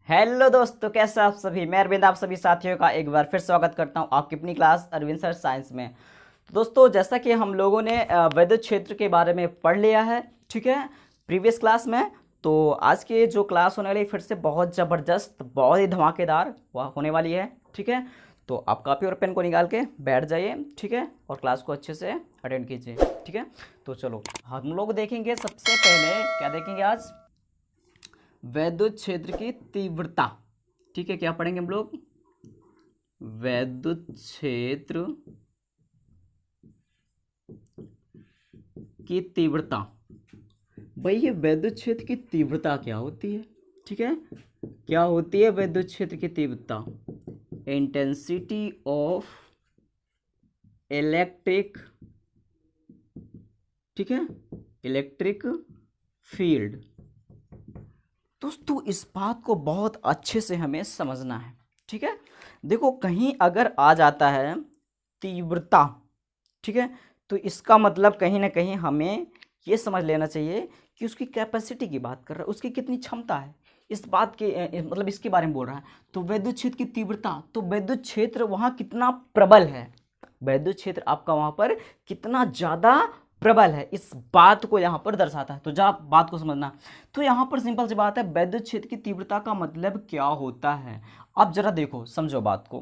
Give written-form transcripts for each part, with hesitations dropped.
Hello दोस्तों, कैसे आप सभी। मैं अरविंद आप सभी साथियों का एक बार फिर स्वागत करता हूं आपकी अपनी क्लास अरविंद सर साइंस में। तो दोस्तों, जैसा कि हम लोगों ने विद्युत क्षेत्र के बारे में पढ़ लिया है, ठीक है, प्रीवियस क्लास में। तो आज की जो क्लास होने वाली फिर से बहुत ज़बरदस्त, बहुत ही धमाकेदार होने वाली है, ठीक है। तो आप कॉपी और पेन को निकाल के बैठ जाइए, ठीक है, और क्लास को अच्छे से अटेंड कीजिए, ठीक है। तो चलो हम लोग देखेंगे, सबसे पहले क्या देखेंगे आज, वैद्युत क्षेत्र की तीव्रता, ठीक है। क्या पढ़ेंगे हम लोग, वैद्युत क्षेत्र की तीव्रता। भाई ये वैद्युत क्षेत्र की तीव्रता क्या होती है, ठीक है, क्या होती है वैद्युत क्षेत्र की तीव्रता। इंटेंसिटी ऑफ इलेक्ट्रिक, ठीक है, इलेक्ट्रिक फील्ड। दोस्तों इस बात को बहुत अच्छे से हमें समझना है, ठीक है। देखो कहीं अगर आ जाता है तीव्रता, ठीक है, तो इसका मतलब कहीं ना कहीं हमें ये समझ लेना चाहिए कि उसकी कैपेसिटी की बात कर रहा है, उसकी कितनी क्षमता है, इस बात के मतलब इसके बारे में बोल रहा है। तो वैद्युत क्षेत्र की तीव्रता, तो वैद्युत क्षेत्र वहाँ कितना प्रबल है, वैद्युत क्षेत्र आपका वहाँ पर कितना ज़्यादा प्रबल है, इस बात को यहाँ पर दर्शाता है। तो जा बात को समझना। तो यहाँ पर सिंपल सी बात है, वैद्युत क्षेत्र की तीव्रता का मतलब क्या होता है। अब जरा देखो, समझो बात को।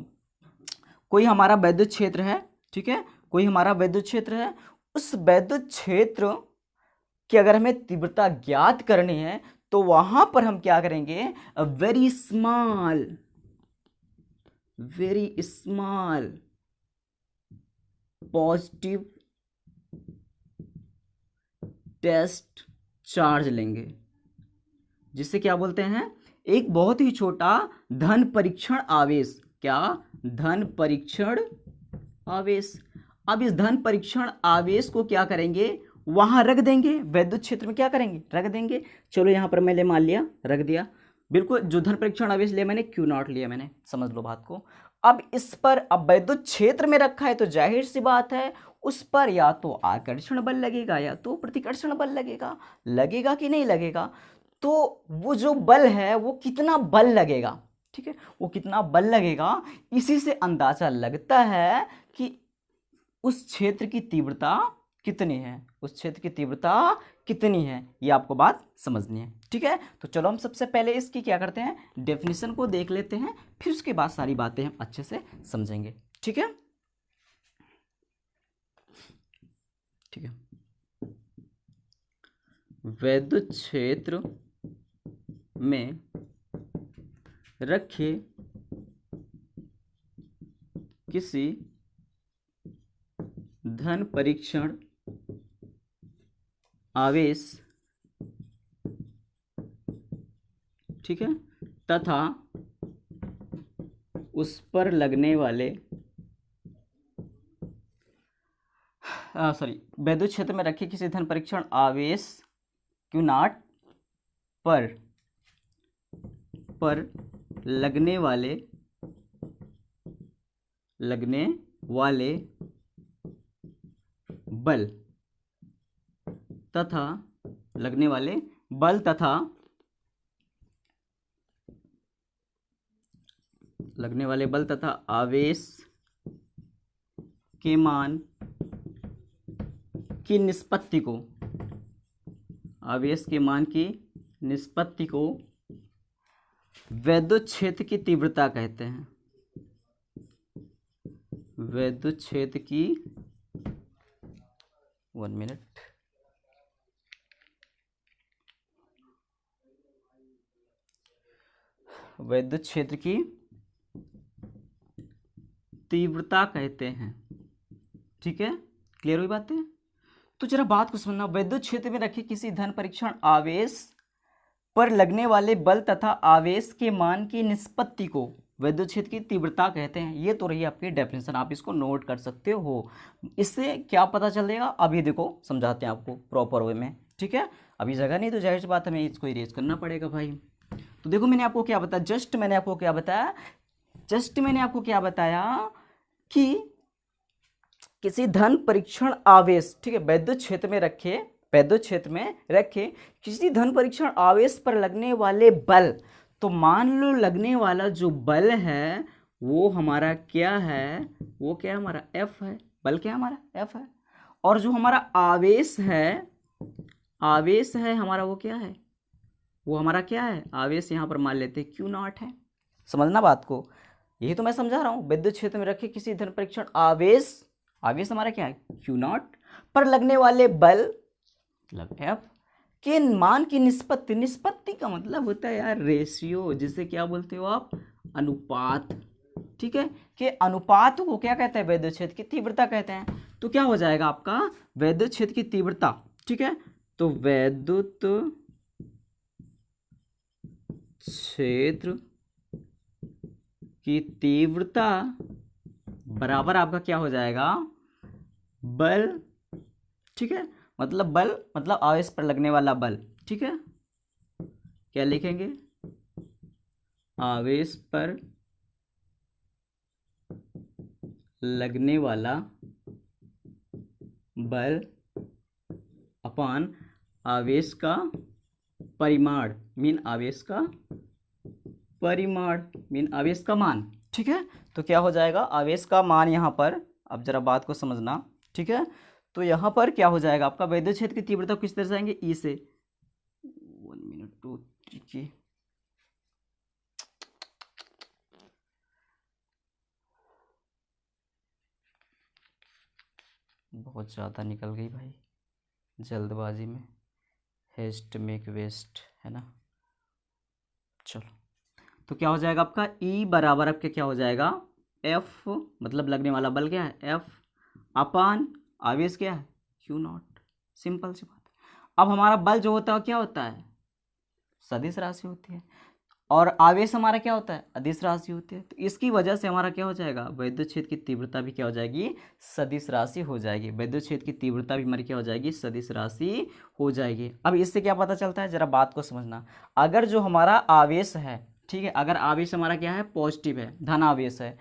कोई हमारा वैद्युत क्षेत्र है, ठीक है, कोई हमारा वैद्युत क्षेत्र है। उस वैद्युत क्षेत्र की अगर हमें तीव्रता ज्ञात करनी है तो वहां पर हम क्या करेंगे, very small positive test charge लेंगे, जिसे क्या बोलते हैं, एक बहुत ही छोटा धन परीक्षण आवेश। क्या, धन परीक्षण आवेश। अब इस धन परीक्षण आवेश को क्या करेंगे, वहां रख देंगे, वैद्युत क्षेत्र में क्या करेंगे, रख देंगे। चलो यहां पर मैंने मान लिया, रख दिया, बिल्कुल। जो धन परीक्षण आवेश लिया मैंने, Q0 लिया मैंने, समझ लो बात को। अब इस पर, अब वैद्युत क्षेत्र में रखा है तो जाहिर सी बात है उस पर या तो आकर्षण बल लगेगा या तो प्रतिकर्षण बल लगेगा। लगेगा कि नहीं लगेगा। तो वो जो बल है वो कितना बल लगेगा, ठीक है, वो कितना बल लगेगा, इसी से अंदाजा लगता है कि उस क्षेत्र की तीव्रता कितनी है, उस क्षेत्र की तीव्रता कितनी है। ये आपको बात समझनी है, ठीक है। तो चलो हम सबसे पहले इसकी क्या करते हैं, डेफिनेशन को देख लेते हैं, फिर उसके बाद सारी बातें हम अच्छे से समझेंगे, ठीक है। ठीक है, वैद्युत क्षेत्र में रखे किसी धन परीक्षण आवेश, ठीक है, तथा उस पर लगने वाले वैद्युत क्षेत्र में रखे किसी धन परीक्षण आवेश Q0 पर लगने वाले बल तथा आवेश के मान की निष्पत्ति को वैद्युत क्षेत्र की तीव्रता कहते हैं। वैद्युत क्षेत्र की, 1 मिनट, वैद्युत क्षेत्र की तीव्रता कहते हैं, ठीक है। क्लियर हुई बातें। तो जरा बात को समझना, वैद्युत क्षेत्र में रखे किसी धन परीक्षण आवेश पर लगने वाले बल तथा आवेश के मान की निष्पत्ति को वैद्युत क्षेत्र की तीव्रता कहते हैं। ये तो रही आपकी डेफिनेशन, आप इसको नोट कर सकते हो। इससे क्या पता चलेगा, अभी देखो समझाते हैं आपको प्रॉपर वे में, ठीक है। अभी जगह नहीं तो जाहिर सी बात हमें इसको इरेज करना पड़ेगा भाई। तो देखो मैंने आपको क्या बताया, जस्ट मैंने आपको क्या बताया कि किसी धन परीक्षण आवेश, ठीक है, वैद्युत क्षेत्र में रखे किसी धन परीक्षण आवेश पर लगने वाले बल, तो मान लो लगने वाला जो बल है वो हमारा क्या है, वो क्या है हमारा F है, बल क्या है हमारा F है, और जो हमारा आवेश है, आवेश है हमारा वो क्या है, वो हमारा क्या है, आवेश यहाँ पर मान लेते हैं Q0 है। समझना बात को, यही तो मैं समझा रहा हूँ। विद्युत क्षेत्र में रखे किसी धन परीक्षण आवेश, आवेश हमारा क्या है Q0, पर लगने वाले बल मतलब F के मान की निष्पत्ति, निष्पत्ति का मतलब होता है यार रेशियो, जिसे क्या बोलते हो आप, अनुपात। ठीक है, कि अनुपात को क्या कहते हैं, विद्युत क्षेत्र की तीव्रता कहते हैं। तो क्या हो जाएगा आपका विद्युत क्षेत्र की तीव्रता, ठीक है, तो विद्युत क्षेत्र की तीव्रता बराबर आपका क्या हो जाएगा, बल। ठीक है, मतलब बल मतलब आवेश पर लगने वाला बल। ठीक है, क्या लिखेंगे, आवेश पर लगने वाला बल अपान आवेश का परिमाण, मीन आवेश का परिमाण, मीन आवेश का मान। ठीक है, तो क्या हो जाएगा आवेश का मान यहाँ पर, अब जरा बात को समझना। ठीक है, तो यहाँ पर क्या हो जाएगा आपका विद्युत क्षेत्र की तीव्रता किस तरह से आएंगे, ई से, 1 मिनट 2 3 की बहुत ज़्यादा निकल गई भाई, जल्दबाजी में, हेस्ट मेक वेस्ट है ना। चलो, तो क्या हो जाएगा आपका E बराबर आपके क्या हो जाएगा, F मतलब लगने वाला बल क्या है F अपान आवेश क्या है Q0। सिंपल सी बात। अब हमारा बल जो होता है क्या होता है, सदिश राशि होती है, और आवेश हमारा क्या होता है, अदिश राशि होती है। तो इसकी वजह से हमारा क्या हो जाएगा, विद्युत क्षेत्र की तीव्रता भी क्या हो जाएगी, सदिश राशि हो जाएगी। विद्युत क्षेत्र की तीव्रता भी हमारी क्या हो जाएगी, सदिश राशि हो जाएगी। अब इससे क्या पता चलता है, जरा बात को समझना। अगर जो हमारा आवेश है, ठीक है, अगर आवेश हमारा क्या है पॉजिटिव है, धन आवेश है,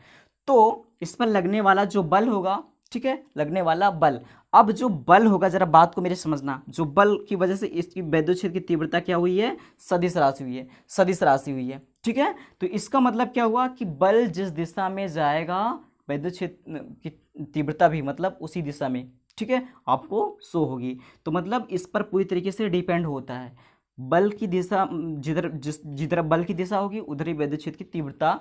तो इस पर लगने वाला जो बल होगा, ठीक है, लगने वाला बल, अब जो बल होगा जरा बात को मेरे समझना, जो बल की वजह से इसकी विद्युत क्षेत्र की तीव्रता क्या हुई है, सदिश राशि हुई है, सदिश राशि हुई है। ठीक है, तो इसका मतलब क्या हुआ कि बल जिस दिशा में जाएगा विद्युत क्षेत्र की तीव्रता भी मतलब उसी दिशा में, ठीक है, आपको शो होगी। तो मतलब इस पर पूरी तरीके से डिपेंड होता है, बल की दिशा जिधर बल की दिशा होगी उधर ही विद्युत क्षेत्र की तीव्रता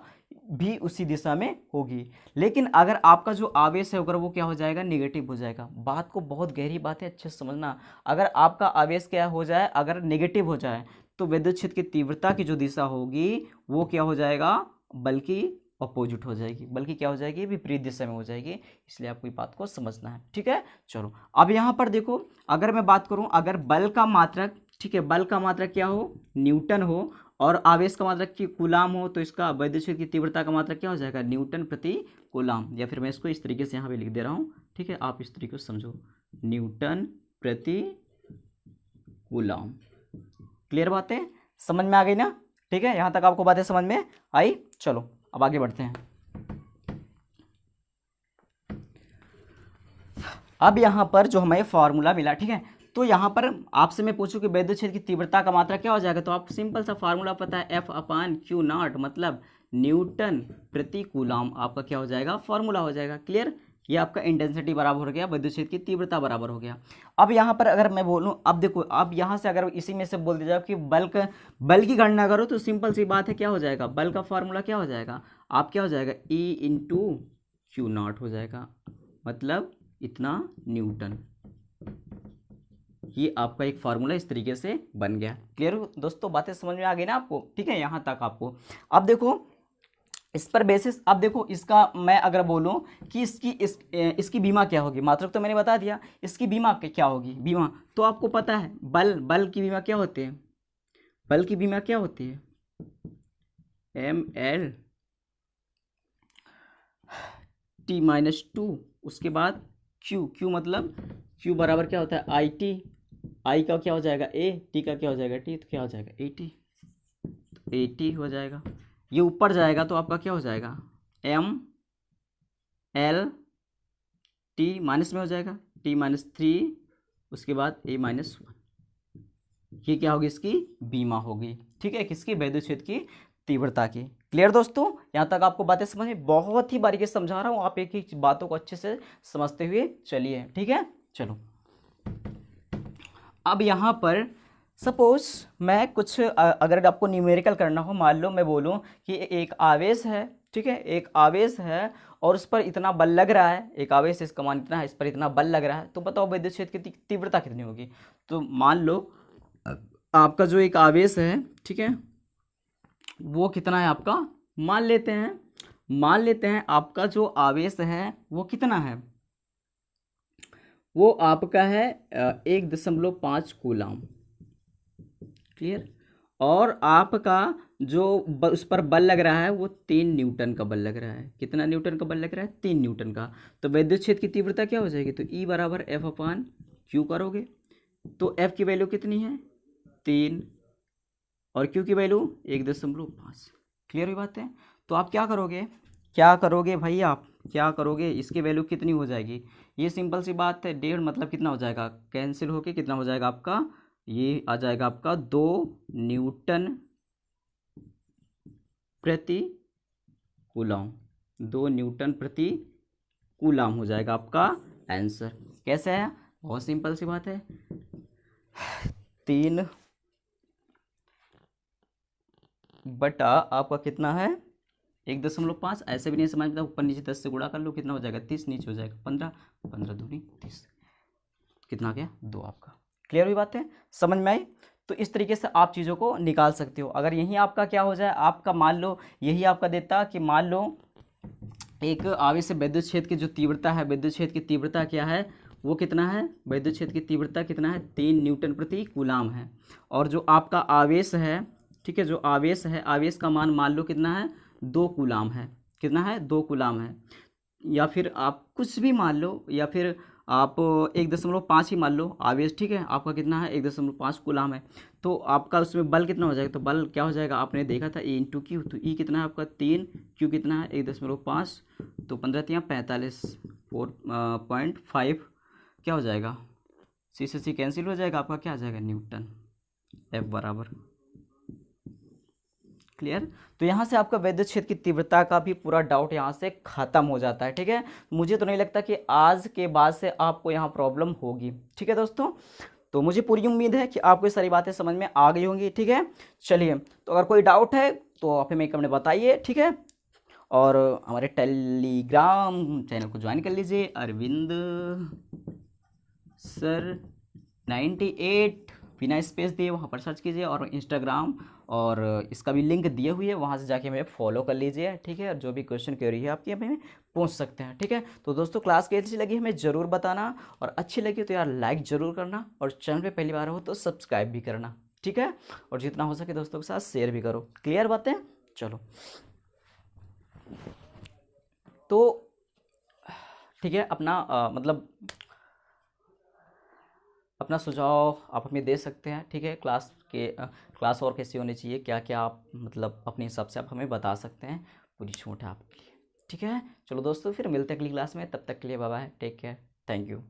भी उसी दिशा में होगी। लेकिन अगर आपका जो आवेश है अगर वो क्या हो जाएगा, नेगेटिव हो जाएगा। बात को बहुत गहरी बात है, अच्छे से समझना। अगर आपका आवेश क्या हो जाए, अगर नेगेटिव हो जाए, तो विद्युत क्षेत्र की तीव्रता की जो दिशा होगी वो क्या हो जाएगा, बल की अपोजिट हो जाएगी, बल्कि क्या हो जाएगी, विपरीत दिशा में हो जाएगी। इसलिए आपको ये बात को समझना है। ठीक है, चलो अब यहाँ पर देखो, अगर मैं बात करूँ, अगर बल का मात्रक, ठीक है, बल का मात्रक क्या हो, न्यूटन हो, और आवेश का मात्रक की कूलाम हो, तो इसका विद्युत क्षेत्र की तीव्रता का मात्रक क्या हो जाएगा, न्यूटन प्रति कूलाम। या फिर मैं इसको इस तरीके से यहाँ पे लिख दे रहा हूँ, ठीक है, आप इस तरीके से समझो, न्यूटन प्रति कूलाम। क्लियर बात है, समझ में आ गई ना। ठीक है, यहाँ तक आपको बातें समझ में आई। चलो अब आगे बढ़ते हैं। अब यहाँ पर जो हमें फॉर्मूला मिला, ठीक है, तो यहाँ पर आपसे मैं पूछूं कि विद्युत क्षेत्र की तीव्रता का मात्रा क्या हो जाएगा, तो आप सिंपल सा फार्मूला पता है, F अपान Q0 मतलब न्यूटन प्रति कूलाम, आपका क्या हो जाएगा, फॉर्मूला हो जाएगा। क्लियर, ये आपका इंटेंसिटी बराबर हो गया, विद्युत क्षेत्र की तीव्रता बराबर हो गया। अब यहाँ पर अगर मैं बोलूँ, अब देखो, अब यहाँ से अगर इसी में से बोल दिया जाए कि बल की गणना करो, तो सिंपल सी बात है, क्या हो जाएगा, बल का फॉर्मूला क्या हो जाएगा, आप क्या हो जाएगा, E × Q0 हो जाएगा, मतलब इतना न्यूटन। ये आपका एक फार्मूला इस तरीके से बन गया। क्लियर दोस्तों, बातें समझ में आ गई ना आपको। ठीक है, यहाँ तक आपको। अब देखो इस पर बेसिस, अब देखो इसका मैं अगर बोलूं कि इसकी बीमा क्या होगी, मात्रक तो मैंने बता दिया, इसकी बीमा क्या होगी, बीमा तो आपको पता है, बल की बीमा क्या होती है, बल की बीमा क्या होती है, ml t-2, उसके बाद q मतलब q बराबर क्या होता है IT, I का क्या हो जाएगा A, T का क्या हो जाएगा T, तो क्या हो जाएगा AT, तो AT हो जाएगा। ये ऊपर जाएगा तो आपका क्या हो जाएगा, ml t माइनस में हो जाएगा, t-3, उसके बाद A-1, ये क्या होगी, इसकी बीमा होगी। ठीक है, किसकी, वैद्युत क्षेत्र की तीव्रता की। क्लियर दोस्तों, यहाँ तक आपको बातें समझ में, बहुत ही बारीकी से समझा रहा हूँ, आप एक एक बातों को अच्छे से समझते हुए चलिए। ठीक है, चलो अब यहाँ पर सपोज मैं कुछ अगर आपको न्यूमेरिकल करना हो, मान लो मैं बोलूँ कि एक आवेश है, ठीक है, एक आवेश है और उस पर इतना बल लग रहा है, एक आवेश है, इसका मान इतना है, इस पर इतना बल लग रहा है, तो बताओ वैद्युत क्षेत्र की तीव्रता कितनी होगी। तो मान लो आपका जो एक आवेश है, ठीक है, वो कितना है आपका, मान लेते हैं आपका जो आवेश है वो कितना है, वो आपका है 1.5 कूलाम। क्लियर, और आपका जो उस पर बल लग रहा है वो 3 न्यूटन का बल लग रहा है। कितना न्यूटन का बल लग रहा है, 3 न्यूटन का। तो वैद्युत क्षेत्र की तीव्रता क्या हो जाएगी, तो E बराबर F/Q करोगे, तो F की वैल्यू कितनी है 3 और Q की वैल्यू 1.5। क्लियर हुई बात है। तो आप क्या करोगे भाई, आप क्या करोगे, इसकी वैल्यू कितनी हो जाएगी, ये सिंपल सी बात है, 1.5 मतलब कितना हो जाएगा, कैंसिल होके कितना हो जाएगा आपका, ये आ जाएगा आपका 2 न्यूटन प्रति कूलाम, 2 न्यूटन प्रति कूलाम हो जाएगा आपका आंसर। कैसे है, बहुत सिंपल सी बात है, 3 बटा आपका कितना है 1.5, ऐसे भी नहीं समझ में, ऊपर नीचे 10 से गुणा कर लो, कितना हो जाएगा 30, नीचे हो जाएगा 15, 15 दूनी 30, कितना आ गया 2 आपका। क्लियर हुई बात है, समझ में आई। तो इस तरीके से आप चीज़ों को निकाल सकते हो। अगर यही आपका क्या हो जाए, आपका मान लो यही आपका देता कि मान लो एक आवेश से विद्युत क्षेत्र की जो तीव्रता है, विद्युत क्षेत्र की तीव्रता क्या है, वो कितना है, विद्युत क्षेत्र की तीव्रता कितना है 3 न्यूटन प्रति कूलाम है, और जो आपका आवेश है, ठीक है, जो आवेश है, आवेश का मान लो कितना है 2 कूलाम है, कितना है 2 कूलाम है, या फिर आप कुछ भी मान लो, या फिर आप 1.5 ही मान लो आवेश, ठीक है, आपका कितना है 1.5 कूलाम है, तो आपका उसमें बल कितना हो जाएगा, तो बल क्या हो जाएगा, आपने देखा था E इंटू क्यू, तो E कितना है आपका 3, Q कितना है 1.5, तो 15 45, 4.5 क्या हो जाएगा, C से C कैंसिल हो जाएगा, आपका क्या आ जाएगा न्यूटन, F बराबर। क्लियर, तो यहाँ से आपका वैद्युत क्षेत्र की तीव्रता का भी पूरा डाउट यहाँ से खत्म हो जाता है। ठीक है, मुझे तो नहीं लगता कि आज के बाद से आपको यहाँ प्रॉब्लम होगी। ठीक है दोस्तों, तो मुझे पूरी उम्मीद है कि आपको ये सारी बातें समझ में आ गई होंगी। ठीक है, चलिए, तो अगर कोई डाउट है तो आप हमें कमेंट बताइए। ठीक है, और हमारे टेलीग्राम चैनल को ज्वाइन कर लीजिए, अरविंद सर 98 बिना स्पेस दिए वहाँ पर सर्च कीजिए, और इंस्टाग्राम और इसका भी लिंक दिए हुए है, वहाँ से जाके हमें फॉलो कर लीजिए। ठीक है, जो भी क्वेश्चन क्वेरी है आपकी हमें पूछ सकते हैं। ठीक है, तो दोस्तों क्लास कैसी लगी हमें ज़रूर बताना, और अच्छी लगी तो यार लाइक ज़रूर करना, और चैनल पे पहली बार हो तो सब्सक्राइब भी करना। ठीक है, और जितना हो सके दोस्तों के साथ शेयर भी करो। क्लियर बातें, चलो तो ठीक है, अपना मतलब अपना सुझाव आप हमें दे सकते हैं। ठीक है, क्लास और कैसी होनी चाहिए, क्या क्या आप मतलब अपने हिसाब से आप हमें बता सकते हैं, पूरी छूट है आपके लिए। ठीक है, चलो दोस्तों फिर मिलते हैं अगली क्लास में, तब तक के लिए bye bye, take care, thank you.